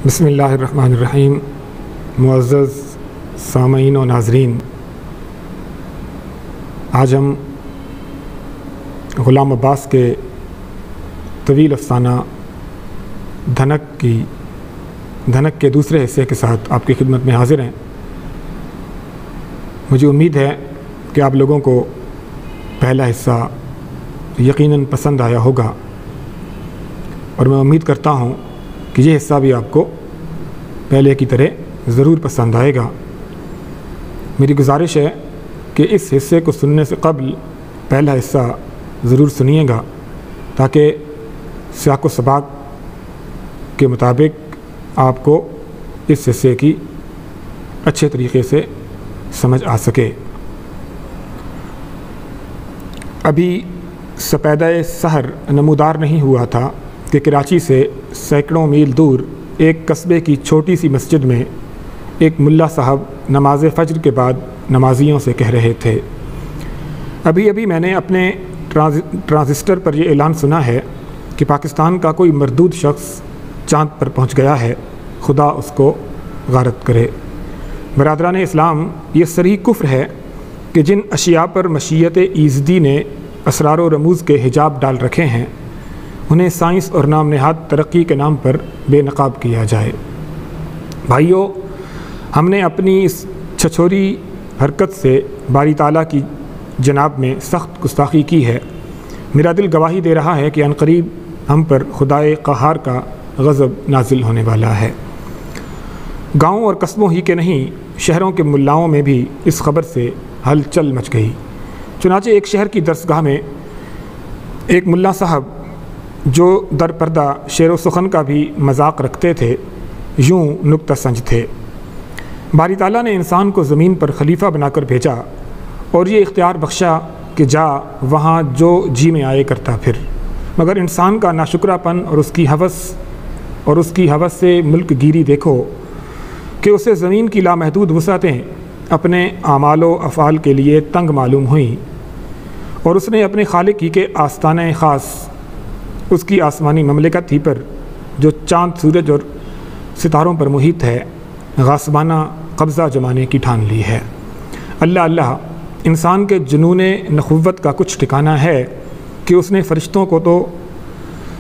بسم اللہ الرحمن الرحیم۔ معزز سامعین و ناظرین، آج ہم غلام عباس کے طویل افسانہ دھنک کے دوسرے حصے کے ساتھ آپ کی خدمت میں حاضر ہیں۔ مجھے امید ہے کہ آپ لوگوں کو پہلا حصہ یقیناً پسند آیا ہوگا، اور میں امید کرتا ہوں کہ یہ حصہ بھی آپ کو پہلے کی طرح ضرور پسند آئے گا۔ میری گزارش ہے کہ اس حصے کو سننے سے قبل پہلا حصہ ضرور سنیے گا، تاکہ سیاق و سباق کے مطابق آپ کو اس حصے کی اچھے طریقے سے سمجھ آ سکے۔ ابھی سپیدہ سحر نمودار نہیں ہوا تھا کہ کراچی سے سینکڑوں میل دور ایک قصبے کی چھوٹی سی مسجد میں ایک ملا صاحب نماز فجر کے بعد نمازیوں سے کہہ رہے تھے، ابھی میں نے اپنے ٹرانزسٹر پر یہ اعلان سنا ہے کہ پاکستان کا کوئی مردود شخص چاند پر پہنچ گیا ہے، خدا اس کو غارت کرے۔ برادران اسلام، یہ صریح کفر ہے کہ جن اشیاء پر مشیت ایزدی نے اسرار و رموز کے حجاب ڈال رکھے ہیں، انہیں سائنس اور نام نہاد ترقی کے نام پر بے نقاب کیا جائے۔ بھائیو، ہم نے اپنی اس چھچوری حرکت سے باری تعالیٰ کی جناب میں سخت گستاخی کی ہے۔ میرا دل گواہی دے رہا ہے کہ عنقریب ہم پر خدائے قہار کا غضب نازل ہونے والا ہے۔ گاؤں اور قصبوں ہی کے نہیں، شہروں کے ملاؤں میں بھی اس خبر سے ہلچل مچ گئی۔ چنانچہ ایک شہر کی درسگاہ میں ایک ملا صاحب، جو در پردہ شعر و سخن کا بھی مذاق رکھتے تھے، یوں نکتہ سنج تھے۔ باری تعالیٰ نے انسان کو زمین پر خلیفہ بنا کر بھیجا اور یہ اختیار بخشا کہ جا وہاں جو جی میں آئے کرتا پھر، مگر انسان کا ناشکرا پن اور اس کی ہوس سے ملک گیری دیکھو کہ اسے زمین کی لامحدود وسعتیں اپنے اعمال و افعال کے لیے تنگ معلوم ہوئیں، اور اس نے اپنے خالق ہی کے آستانہ خاص، اس کی آسمانی مملکت ہی پر جو چاند سورج اور ستاروں پر محیط ہے، غاصبانہ قبضہ جمانے کی ٹھان لی ہے۔ اللہ، انسان کے جنون نخوت کا کچھ ٹھکانہ ہے کہ اس نے فرشتوں کو تو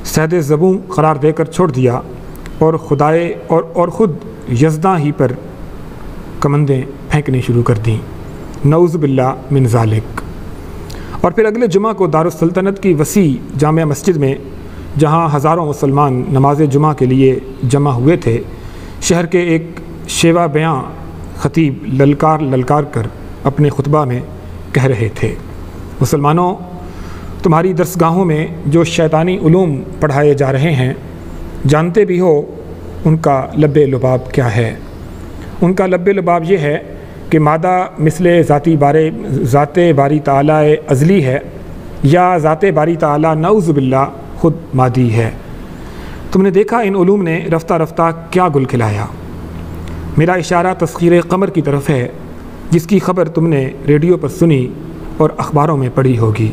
صید زبوں قرار دے کر چھوڑ دیا، اور خود یزداں ہی پر کمندیں پھینکنی شروع کر دیں، نعوذ باللہ من ذالک۔ اور پھر اگلے جمعہ کو دارالسلطنت کی وسیع جامع مسجد میں، جہاں ہزاروں مسلمان نماز جمعہ کے لیے جمع ہوئے تھے، شہر کے ایک شیوا بیاں خطیب للکار کر اپنے خطبہ میں کہہ رہے تھے، مسلمانوں، تمہاری درسگاہوں میں جو شیطانی علوم پڑھائے جا رہے ہیں، جانتے بھی ہو ان کا لب لباب کیا ہے؟ ان کا لب لباب یہ ہے کہ مادہ مثل ذات باری تعالیٰ ازلی ہے، یا ذات باری تعالیٰ نعوذ باللہ خود مادی ہے۔ تم نے دیکھا ان علوم نے رفتہ رفتہ کیا گل کھلایا۔ میرا اشارہ تسخیر قمر کی طرف ہے، جس کی خبر تم نے ریڈیو پر سنی اور اخباروں میں پڑھی ہوگی۔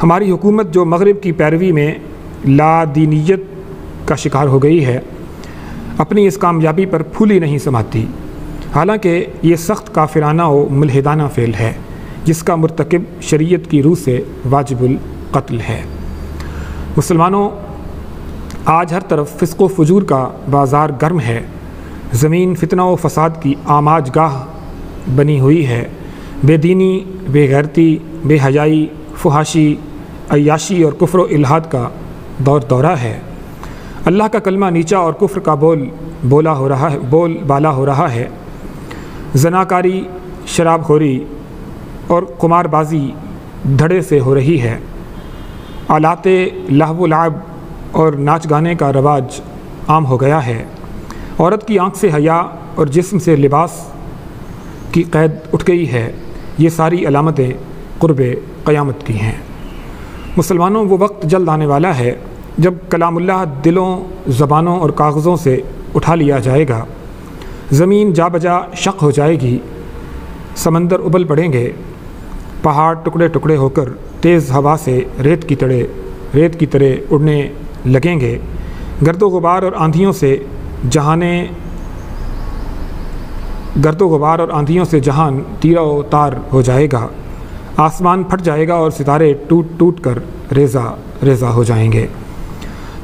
ہماری حکومت جو مغرب کی پیروی میں لا دینیت کا شکار ہو گئی ہے، اپنی اس کامیابی پر پھولی نہیں سماتی، حالانکہ یہ سخت کافرانہ و ملحدانہ فعل ہے، جس کا مرتکب شریعت کی روح سے واجب القتل ہے۔ مسلمانوں، آج ہر طرف فسق و فجور کا بازار گرم ہے، زمین فتنہ و فساد کی آماج گاہ بنی ہوئی ہے، بے دینی، بے غیرتی، بے حیائی، فحاشی، عیاشی اور کفر و الحاد کا دورہ ہے۔ اللہ کا کلمہ نیچا اور کفر کا بول بالا ہو رہا ہے۔ زناکاری، شراب خوری اور قمار بازی دھڑے سے ہو رہی ہے۔ آلات لہو و لعب اور ناچ گانے کا رواج عام ہو گیا ہے۔ عورت کی آنکھ سے حیا اور جسم سے لباس کی قید اٹھ گئی ہے۔ یہ ساری علامتیں قرب قیامت کی ہیں۔ مسلمانوں، وہ وقت جلد آنے والا ہے جب کلام اللہ دلوں، زبانوں اور کاغذوں سے اٹھا لیا جائے گا، زمین جا بجا شق ہو جائے گی، سمندر ابل پڑیں گے، پہاڑ ٹکڑے ٹکڑے ہو کر تیز ہوا سے ریت کی طرح اڑنے لگیں گے، گرد و غبار اور آندھیوں سے جہانے گرد و غبار اور آندھیوں سے جہان تیرہ و تار ہو جائے گا، آسمان پھٹ جائے گا اور ستارے ٹوٹ ٹوٹ کر ریزہ ریزہ ہو جائیں گے۔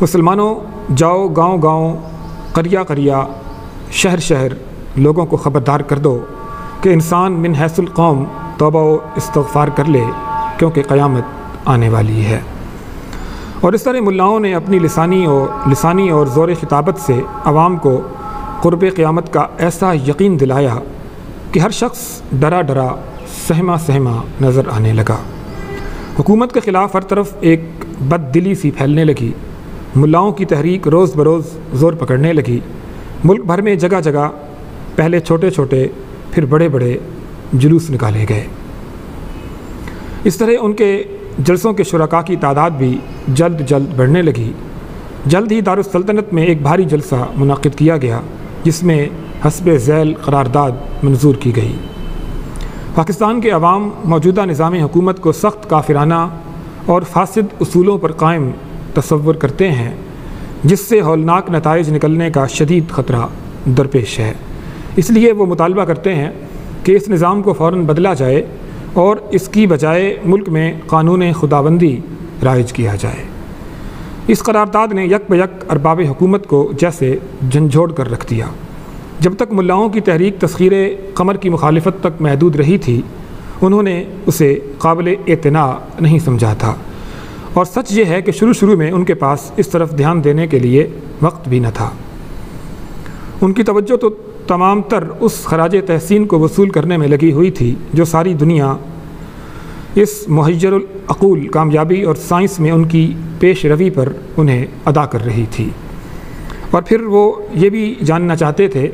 مسلمانوں، جاؤ گاؤں گاؤں، قریہ قریہ، شہر شہر لوگوں کو خبردار کر دو کہ انسان من حیث القوم توبہ و استغفار کر لے، کیونکہ قیامت آنے والی ہے۔ اور اس طرح ملاؤں نے اپنی لسانی اور زور خطابت سے عوام کو قرب قیامت کا ایسا یقین دلایا کہ ہر شخص ڈرا ڈرا سہما سہما نظر آنے لگا۔ حکومت کے خلاف ہر طرف ایک بد دلی سی پھیلنے لگی، ملاؤں کی تحریک روز بروز زور پکڑنے لگی، ملک بھر میں جگہ جگہ پہلے چھوٹے چھوٹے پھر بڑے بڑے جلوس نکالے گئے۔ اس طرح ان کے جلسوں کے شرکاء کی تعداد بھی جلد جلد بڑھنے لگی۔ جلد ہی دارالسلطنت میں ایک بھاری جلسہ منعقد کیا گیا جس میں حسب ذیل قرارداد منظور کی گئی۔ پاکستان کے عوام موجودہ نظام حکومت کو سخت کافرانہ اور فاسد اصولوں پر قائم تصور کرتے ہیں، جس سے ہولناک نتائج نکلنے کا شدید خطرہ درپیش ہے۔ اس لیے وہ مطالبہ کرتے ہیں کہ اس نظام کو فوراً بدلا جائے اور اس کی بجائے ملک میں قانون خداوندی رائج کیا جائے۔ اس قرارداد نے یک بیک ارباب حکومت کو جیسے جھنجھوڑ کر رکھ دیا۔ جب تک ملاؤں کی تحریک تسخیر قمر کی مخالفت تک محدود رہی تھی، انہوں نے اسے قابل اعتناء نہیں سمجھا تھا، اور سچ یہ ہے کہ شروع میں ان کے پاس اس طرف دھیان دینے کے لیے وقت بھی نہ تھا۔ ان کی توجہ تو تمام تر اس خراج تحسین کو وصول کرنے میں لگی ہوئی تھی جو ساری دنیا اس محیر العقول کامیابی اور سائنس میں ان کی پیش روی پر انہیں ادا کر رہی تھی، اور پھر وہ یہ بھی جاننا چاہتے تھے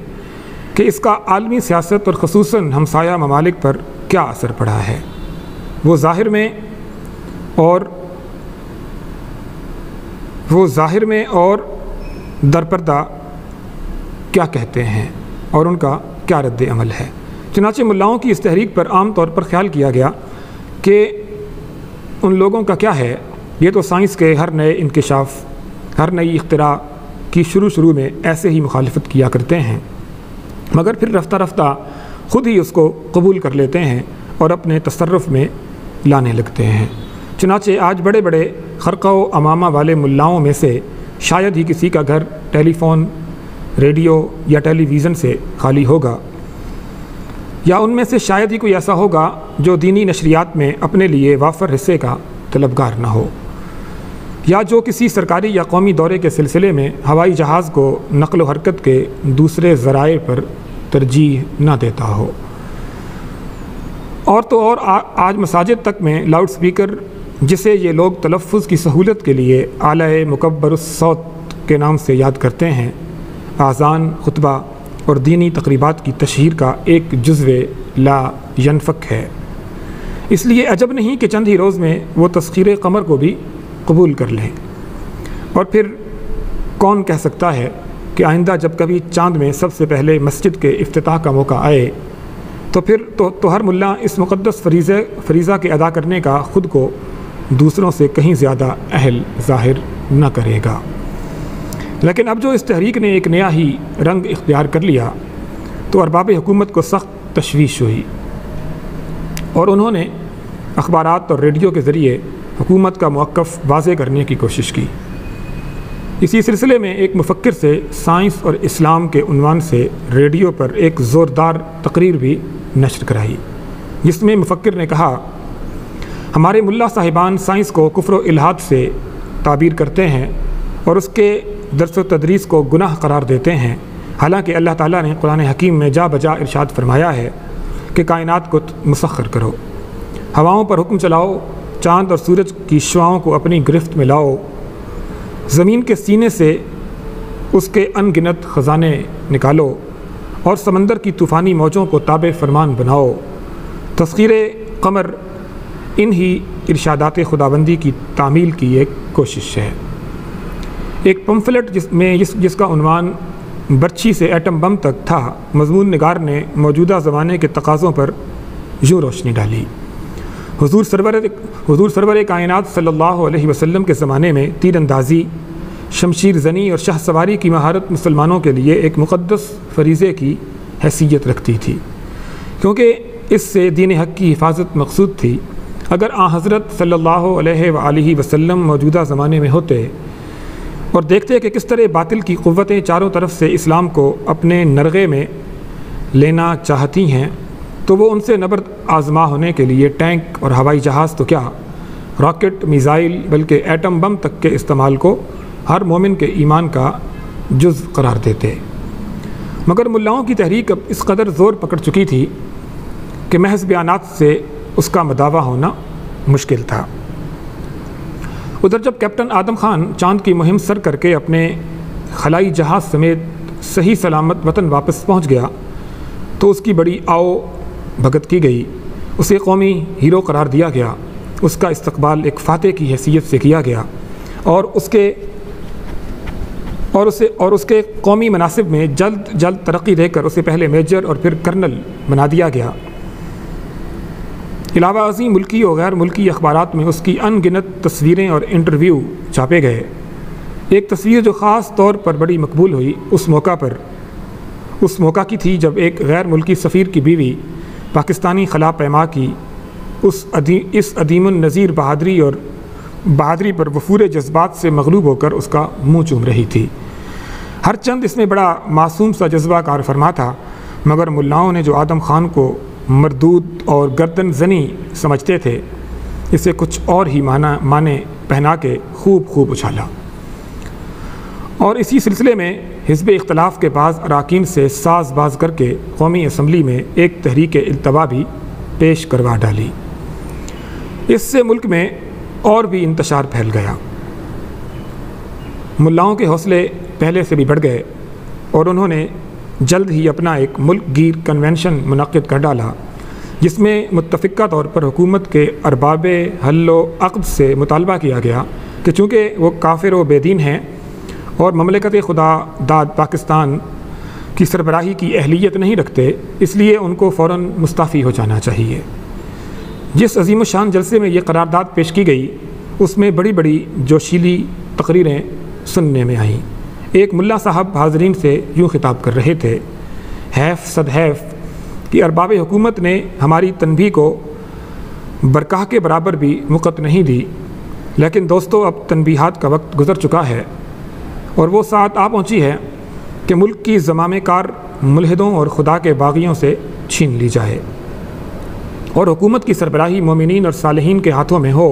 کہ اس کا عالمی سیاست اور خصوصاً ہمسایہ ممالک پر کیا اثر پڑا ہے۔ وہ ظاہر میں اور درپردہ کیا کہتے ہیں اور ان کا کیا رد عمل ہے۔ چنانچہ ملاؤں کی اس تحریک پر عام طور پر خیال کیا گیا کہ ان لوگوں کا کیا ہے، یہ تو سائنس کے ہر نئے انکشاف، ہر نئی اختراع کی شروع میں ایسے ہی مخالفت کیا کرتے ہیں، مگر پھر رفتہ رفتہ خود ہی اس کو قبول کر لیتے ہیں اور اپنے تصرف میں لانے لگتے ہیں۔ چنانچہ آج بڑے بڑے خرقہ و امامہ والے ملاؤں میں سے شاید ہی کسی کا گھر ٹیلی فون، ریڈیو یا ٹیلی ویژن سے خالی ہوگا، یا ان میں سے شاید ہی کوئی ایسا ہوگا جو دینی نشریات میں اپنے لیے وافر حصے کا طلبگار نہ ہو، یا جو کسی سرکاری یا قومی دورے کے سلسلے میں ہوائی جہاز کو نقل و حرکت کے دوسرے ذرائع پر ترجیح نہ دیتا ہو۔ اور تو اور آج مساجد تک میں لاؤڈ سپیکر، جسے یہ لوگ تلفظ کی سہولت کے لیے اعلی مکبر الصوت کے نام سے یاد کرتے ہیں، اذان، خطبہ اور دینی تقریبات کی تشہیر کا ایک جزو لا ینفک ہے۔ اس لیے عجب نہیں کہ چند ہی روز میں وہ تسخیر قمر کو بھی قبول کر لیں، اور پھر کون کہہ سکتا ہے کہ آئندہ جب کبھی چاند میں سب سے پہلے مسجد کے افتتاح کا موقع آئے تو پھر تو ہر ملا اس مقدس فریضہ کے ادا کرنے کا خود کو دوسروں سے کہیں زیادہ اہل ظاہر نہ کرے گا۔ لیکن اب جو اس تحریک نے ایک نیا ہی رنگ اختیار کر لیا تو ارباب حکومت کو سخت تشویش ہوئی، اور انہوں نے اخبارات اور ریڈیو کے ذریعے حکومت کا موقف واضح کرنے کی کوشش کی۔ اسی سلسلے میں ایک مفکر سے سائنس اور اسلام کے عنوان سے ریڈیو پر ایک زوردار تقریر بھی نشر کرائی، جس میں مفکر نے کہا، ہمارے ملا صاحبان سائنس کو کفر و الحاد سے تعبیر کرتے ہیں اور اس کے درس و تدریس کو گناہ قرار دیتے ہیں، حالانکہ اللہ تعالیٰ نے قرآن حکیم میں جا بجا ارشاد فرمایا ہے کہ کائنات کو مسخر کرو، ہواؤں پر حکم چلاؤ، چاند اور سورج کی شعاؤں کو اپنی گرفت میں لاؤ، زمین کے سینے سے اس کے ان گنت خزانے نکالو اور سمندر کی طوفانی موجوں کو تابع فرمان بناؤ۔ تسخیر قمر ان ہی ارشادات خداوندی کی تعمیل کی ایک کوشش ہے۔ ایک پمفلٹ جس کا عنوان برچھی سے ایٹم بم تک تھا، مضمون نگار نے موجودہ زمانے کے تقاضوں پر یوں روشنی ڈالی۔ حضور سرور کائنات صلی اللہ علیہ وسلم کے زمانے میں تیر اندازی، شمشیر زنی اور شاہ سواری کی مہارت مسلمانوں کے لیے ایک مقدس فریضے کی حیثیت رکھتی تھی، کیونکہ اس سے دین حق کی حفاظت مقصود تھی۔ اگر آن حضرت صلی اللہ علیہ وآلہ وسلم موجودہ زمانے میں ہوتے اور دیکھتے کہ کس طرح باطل کی قوتیں چاروں طرف سے اسلام کو اپنے نرغے میں لینا چاہتی ہیں، تو وہ ان سے نبرد آزما ہونے کے لیے ٹینک اور ہوائی جہاز تو کیا، راکٹ، میزائل، بلکہ ایٹم بم تک کے استعمال کو ہر مومن کے ایمان کا جز قرار دیتے۔ مگر ملاؤں کی تحریک اب اس قدر زور پکڑ چکی تھی کہ محض بیانات سے اس کا مداوع ہونا مشکل تھا۔ ادھر جب کیپٹن آدم خان چاند کی مہم سر کر کے اپنے خلائی جہاز سمیت صحیح سلامت وطن واپس پہنچ گیا تو اس کی بڑی آؤ بھگت کی گئی، اسے قومی ہیرو قرار دیا گیا، اس کا استقبال ایک فاتح کی حیثیت سے کیا گیا اور اس کے قومی مناصب میں جلد ترقی دے کر اسے پہلے میجر اور پھر کرنل بنا دیا گیا۔ علاوہ ازیں ملکی اور غیر ملکی اخبارات میں اس کی ان گنت تصویریں اور انٹرویو چھاپے گئے۔ ایک تصویر جو خاص طور پر بڑی مقبول ہوئی اس موقع کی تھی جب ایک غیر ملکی سفیر کی بیوی پاکستانی خلا پیما کی اس عدیم النظیر بہادری پر وفور جذبات سے مغلوب ہو کر اس کا منہ چوم رہی تھی۔ ہر چند اس میں بڑا معصوم سا جذبہ کار فرما تھا، مگر ملاؤں نے جو آدم خان کو مردود اور گردن زنی سمجھتے تھے، اسے کچھ اور ہی معنی پہنا کے خوب اچھالا۔ اور اسی سلسلے میں حزب اختلاف کے بعض اراکین سے ساز باز کر کے قومی اسمبلی میں ایک تحریک التوا بھی پیش کروا ڈالی۔ اس سے ملک میں اور بھی انتشار پھیل گیا۔ ملاؤں کے حوصلے پہلے سے بھی بڑھ گئے اور انہوں نے جلد ہی اپنا ایک ملک گیر کنونشن منعقد کر ڈالا، جس میں متفقہ طور پر حکومت کے ارباب حل و عقد سے مطالبہ کیا گیا کہ چونکہ وہ کافر و بے دین ہیں اور مملکت خدا داد پاکستان کی سربراہی کی اہلیت نہیں رکھتے، اس لیے ان کو فوراً مستعفی ہو جانا چاہیے۔ جس عظیم الشان جلسے میں یہ قرارداد پیش کی گئی، اس میں بڑی بڑی جوشیلی تقریریں سننے میں آئیں۔ ایک ملا صاحب حاضرین سے یوں خطاب کر رہے تھے: حیف صد حیف کہ ارباب حکومت نے ہماری تنبیہ کو برکاہ کے برابر بھی مقت نہیں دی، لیکن دوستو اب تنبیہات کا وقت گزر چکا ہے اور وہ ساعت آ پہنچی ہے کہ ملک کی زمام کار ملحدوں اور خدا کے باغیوں سے چھین لی جائے اور حکومت کی سربراہی مومنین اور صالحین کے ہاتھوں میں ہو۔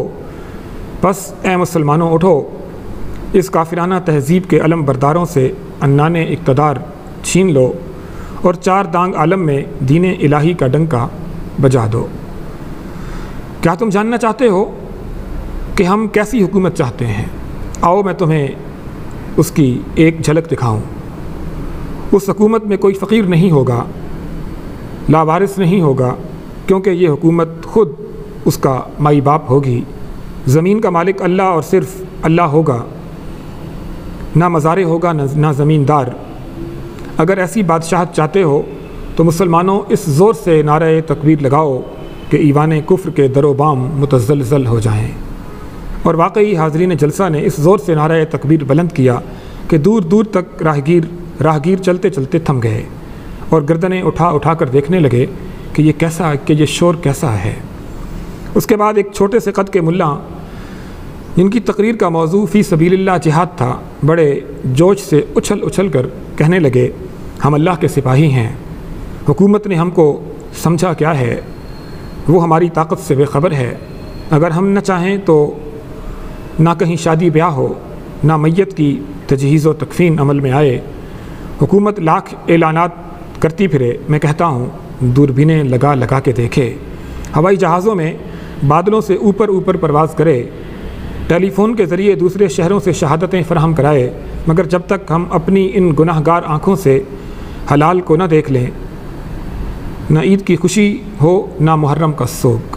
پس اے مسلمانوں اٹھو، اس کافرانہ تہذیب کے علم برداروں سے عنان اقتدار چھین لو اور چار دانگ عالم میں دین الہی کا ڈنکا بجا دو۔ کیا تم جاننا چاہتے ہو کہ ہم کیسی حکومت چاہتے ہیں؟ آؤ میں تمہیں اس کی ایک جھلک دکھاؤں۔ اس حکومت میں کوئی فقیر نہیں ہوگا، لاوارث نہیں ہوگا، کیونکہ یہ حکومت خود اس کا مائی باپ ہوگی۔ زمین کا مالک اللہ اور صرف اللہ ہوگا، نہ مزارع ہوگا نہ زمیندار۔ اگر ایسی بادشاہت چاہتے ہو تو مسلمانوں اس زور سے نعرہ تکبیر لگاؤ کہ ایوان کفر کے در و بام متزلزل ہو جائیں۔ اور واقعی حاضرین جلسہ نے اس زور سے نعرہ تکبیر بلند کیا کہ دور دور تک راہگیر چلتے چلتے تھم گئے اور گردنیں اٹھا کر دیکھنے لگے کہ یہ شور کیسا ہے۔ اس کے بعد ایک چھوٹے سے قد کے ملا، جن کی تقریر کا موضوع فی سبیل اللہ جہاد تھا، بڑے جوش سے اچھل کر کہنے لگے: ہم اللہ کے سپاہی ہیں، حکومت نے ہم کو سمجھا کیا ہے، وہ ہماری طاقت سے بے خبر ہے۔ اگر ہم نہ چاہیں تو نہ کہیں شادی بیاہ ہو، نہ میت کی تجہیز و تکفین عمل میں آئے۔ حکومت لاکھ اعلانات کرتی پھرے، میں کہتا ہوں دوربینیں لگا کے دیکھے، ہوائی جہازوں میں بادلوں سے اوپر پرواز کرے، ٹیلی فون کے ذریعے دوسرے شہروں سے شہادتیں فراہم کرائے، مگر جب تک ہم اپنی ان گناہ گار آنکھوں سے حلال کو نہ دیکھ لیں، نہ عید کی خوشی ہو نہ محرم کا سوگ۔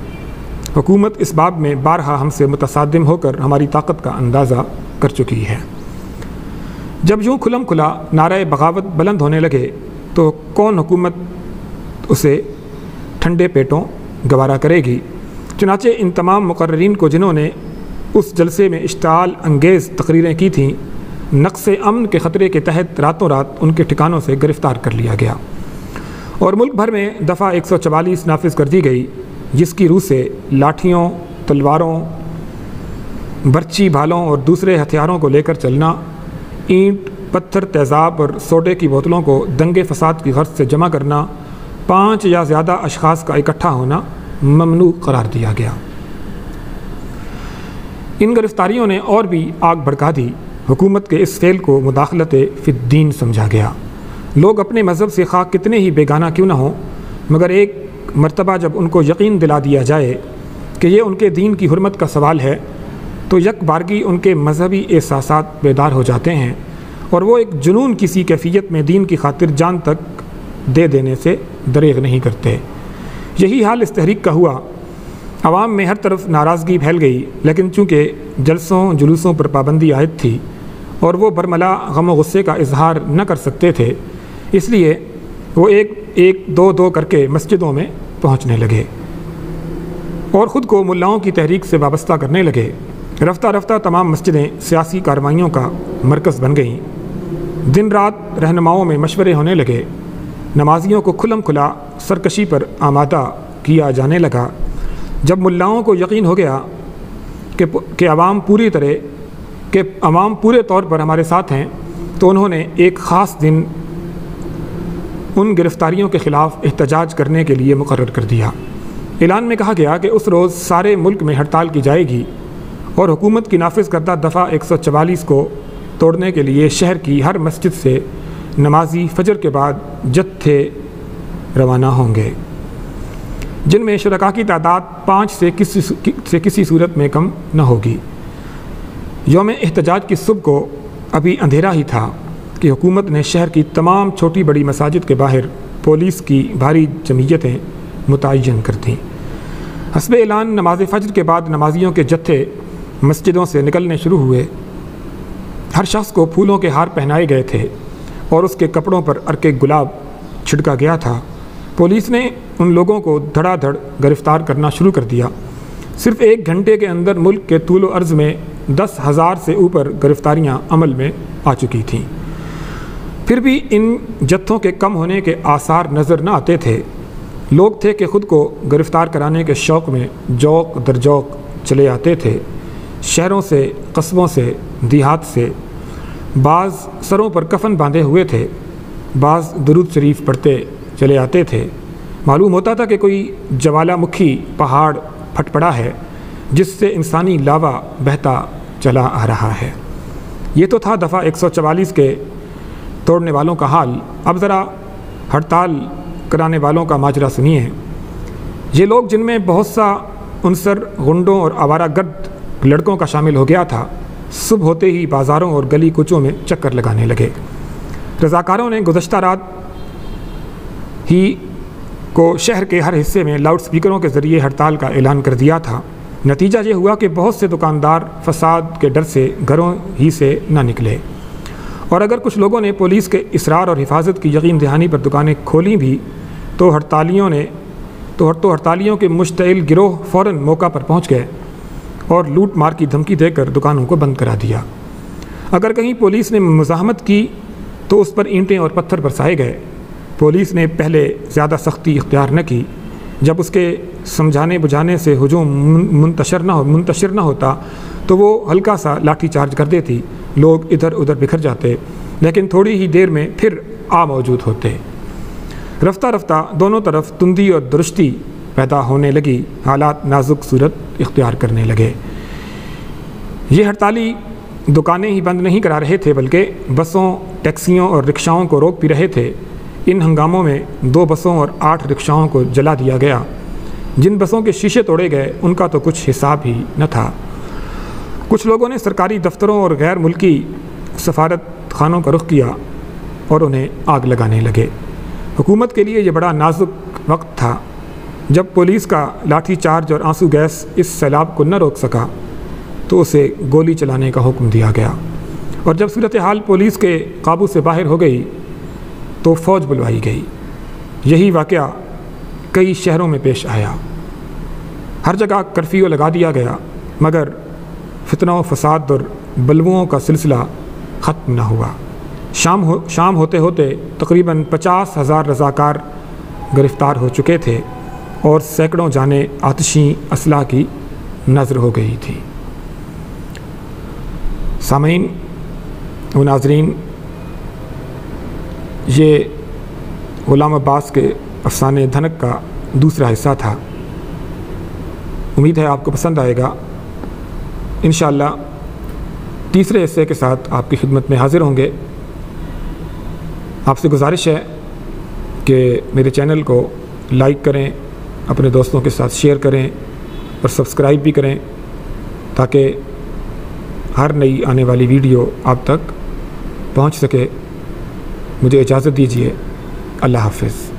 حکومت اس باب میں بارہا ہم سے متصادم ہو کر ہماری طاقت کا اندازہ کر چکی ہے۔ جب یوں کھلم کھلا نعرہ بغاوت بلند ہونے لگے تو کون حکومت اسے ٹھنڈے پیٹوں گوارا کرے گی؟ چنانچہ ان تمام مقررین کو جنہوں نے اس جلسے میں اشتعال انگیز تقریریں کی تھیں، نقص امن کے خطرے کے تحت راتوں رات ان کے ٹھکانوں سے گرفتار کر لیا گیا اور ملک بھر میں دفعہ 144 نافذ کر دی گئی، جس کی روح سے لاٹھیوں، تلواروں، برچی بھالوں اور دوسرے ہتھیاروں کو لے کر چلنا، اینٹ، پتھر، تیزاب اور سوڈے کی بوتلوں کو دنگے فساد کی غرض سے جمع کرنا، 5 یا زیادہ اشخاص کا اکٹھا ہونا ممنوع قرار دیا گیا۔ ان گرفتاریوں نے اور بھی آگ بھڑکا دی۔ حکومت کے اس فعل کو مداخلت فی الدین سمجھا گیا۔ لوگ اپنے مذہب سے خواہ کتنے ہی بیگانہ کیوں نہ ہوں، مگر ایک مرتبہ جب ان کو یقین دلا دیا جائے کہ یہ ان کے دین کی حرمت کا سوال ہے تو یک بارگی ان کے مذہبی احساسات بیدار ہو جاتے ہیں اور وہ ایک جنون کسی کیفیت میں دین کی خاطر جان تک دے دینے سے دریغ نہیں کرتے۔ یہی حال اس تحریک کا ہوا۔ عوام میں ہر طرف ناراضگی پھیل گئی، لیکن چونکہ جلسوں جلوسوں پر پابندی عائد تھی اور وہ برملا غم و غصے کا اظہار نہ کر سکتے تھے، اس لیے وہ ایک دو کر کے مسجدوں میں پہنچنے لگے اور خود کو ملاؤں کی تحریک سے وابستہ کرنے لگے۔ رفتہ رفتہ تمام مسجدیں سیاسی کارروائیوں کا مرکز بن گئیں۔ دن رات رہنماؤں میں مشورے ہونے لگے۔ نمازیوں کو کھلم کھلا سرکشی پر آمادہ کیا جانے لگا۔ جب ملاؤں کو یقین ہو گیا کہ عوام پورے طور پر ہمارے ساتھ ہیں، تو انہوں نے ایک خاص دن ان گرفتاریوں کے خلاف احتجاج کرنے کے لیے مقرر کر دیا۔ اعلان میں کہا گیا کہ اس روز سارے ملک میں ہڑتال کی جائے گی اور حکومت کی نافذ کردہ دفعہ 144 کو توڑنے کے لیے شہر کی ہر مسجد سے نمازی فجر کے بعد جتھے روانہ ہوں گے، جن میں شرکاء کی تعداد 5 سے کسی صورت میں کم نہ ہوگی۔ یوم احتجاج کی صبح کو ابھی اندھیرا ہی تھا کہ حکومت نے شہر کی تمام چھوٹی بڑی مساجد کے باہر پولیس کی بھاری جمعیتیں متعین کر دیں۔ حسب اعلان نماز فجر کے بعد نمازیوں کے جتھے مسجدوں سے نکلنے شروع ہوئے۔ ہر شخص کو پھولوں کے ہار پہنائے گئے تھے اور اس کے کپڑوں پر عرق گلاب چھڑکا گیا تھا۔ پولیس نے ان لوگوں کو دھڑا دھڑ گرفتار کرنا شروع کر دیا۔ صرف 1 گھنٹے کے اندر ملک کے طول و عرض میں 10,000 سے اوپر گرفتاریاں عمل میں آ چکی تھیں۔ پھر بھی ان جتھوں کے کم ہونے کے آثار نظر نہ آتے تھے۔ لوگ تھے کہ خود کو گرفتار کرانے کے شوق میں جوق در جوق چلے آتے تھے۔ شہروں سے، قصبوں سے، دیہات سے، بعض سروں پر کفن باندھے ہوئے تھے، بعض درود شریف پڑھتے چلے آتے تھے۔ معلوم ہوتا تھا کہ کوئی جوالا مکھی پہاڑ پھٹ پڑا ہے جس سے انسانی لاوا بہتا چلا آ رہا ہے۔ یہ تو تھا دفعہ 144 کے توڑنے والوں کا حال۔ اب ذرا ہڑتال کرانے والوں کا ماجرا سنیے۔ یہ لوگ، جن میں بہت سا عنصر غنڈوں اور آوارہ گرد لڑکوں کا شامل ہو گیا تھا، صبح ہوتے ہی بازاروں اور گلی کوچوں میں چکر لگانے لگے۔ رضاکاروں نے گزشتہ رات ہی کو شہر کے ہر حصے میں لاؤڈ سپیکروں کے ذریعے ہڑتال کا اعلان کر دیا تھا۔ نتیجہ یہ ہوا کہ بہت سے دکاندار فساد کے ڈر سے گھروں ہی سے نہ نکلے، اور اگر کچھ لوگوں نے پولیس کے اصرار اور حفاظت کی یقین دہانی پر دکانیں کھولیں بھی تو ہڑتالیوں کے مشتعل گروہ فوراً موقع پر پہنچ گئے اور لوٹ مار کی دھمکی دے کر دکانوں کو بند کرا دیا۔ اگر کہیں پولیس نے مزاحمت کی تو اس پر اینٹیں اور پتھر برسائے گئے۔ پولیس نے پہلے زیادہ سختی اختیار نہ کی۔ جب اس کے سمجھانے بجھانے سے ہجوم منتشر نہ ہوتا تو وہ ہلکا سا لاٹھی چارج کر دیتی، لوگ ادھر ادھر بکھر جاتے، لیکن تھوڑی ہی دیر میں پھر موجود ہوتے۔ رفتہ رفتہ دونوں طرف تندی اور درشتی پیدا ہونے لگی، حالات نازک صورت اختیار کرنے لگے۔ یہ ہڑتالی دکانیں ہی بند نہیں کرا رہے تھے، بلکہ بسوں، ٹیکسیوں اور رکشاؤں کو روک بھی رہے تھے۔ ان ہنگاموں میں 2 بسوں اور 8 رکشاؤں کو جلا دیا گیا۔ جن بسوں کے شیشے توڑے گئے ان کا تو کچھ حساب ہی نہ تھا۔ کچھ لوگوں نے سرکاری دفتروں اور غیر ملکی سفارت خانوں کا رخ کیا اور انہیں آگ لگانے لگے۔ حکومت کے لیے یہ بڑا نازک وقت تھا۔ جب پولیس کا لاٹھی چارج اور آنسو گیس اس سیلاب کو نہ روک سکا تو اسے گولی چلانے کا حکم دیا گیا، اور جب صورتحال پولیس کے قابو سے باہر ہو گئی تو فوج بلوائی گئی۔ یہی واقعہ کئی شہروں میں پیش آیا۔ ہر جگہ کرفیو لگا دیا گیا، مگر فتنہ و فساد اور بلوؤں کا سلسلہ ختم نہ ہوا۔ شام ہوتے ہوتے تقریباً 50,000 رضاکار گرفتار ہو چکے تھے اور سینکڑوں جانیں آتشیں اسلحہ کی نظر ہو گئی تھی۔ سامعین و ناظرین، یہ غلام عباس کے افسانے دھنک کا دوسرا حصہ تھا۔ امید ہے آپ کو پسند آئے گا۔ انشاءاللہ تیسرے حصے کے ساتھ آپ کی خدمت میں حاضر ہوں گے۔ آپ سے گزارش ہے کہ میرے چینل کو لائک کریں، اپنے دوستوں کے ساتھ شیئر کریں اور سبسکرائب بھی کریں تاکہ ہر نئی آنے والی ویڈیو آپ تک پہنچ سکے۔ مجھے اجازت دیجیے۔ اللہ حافظ۔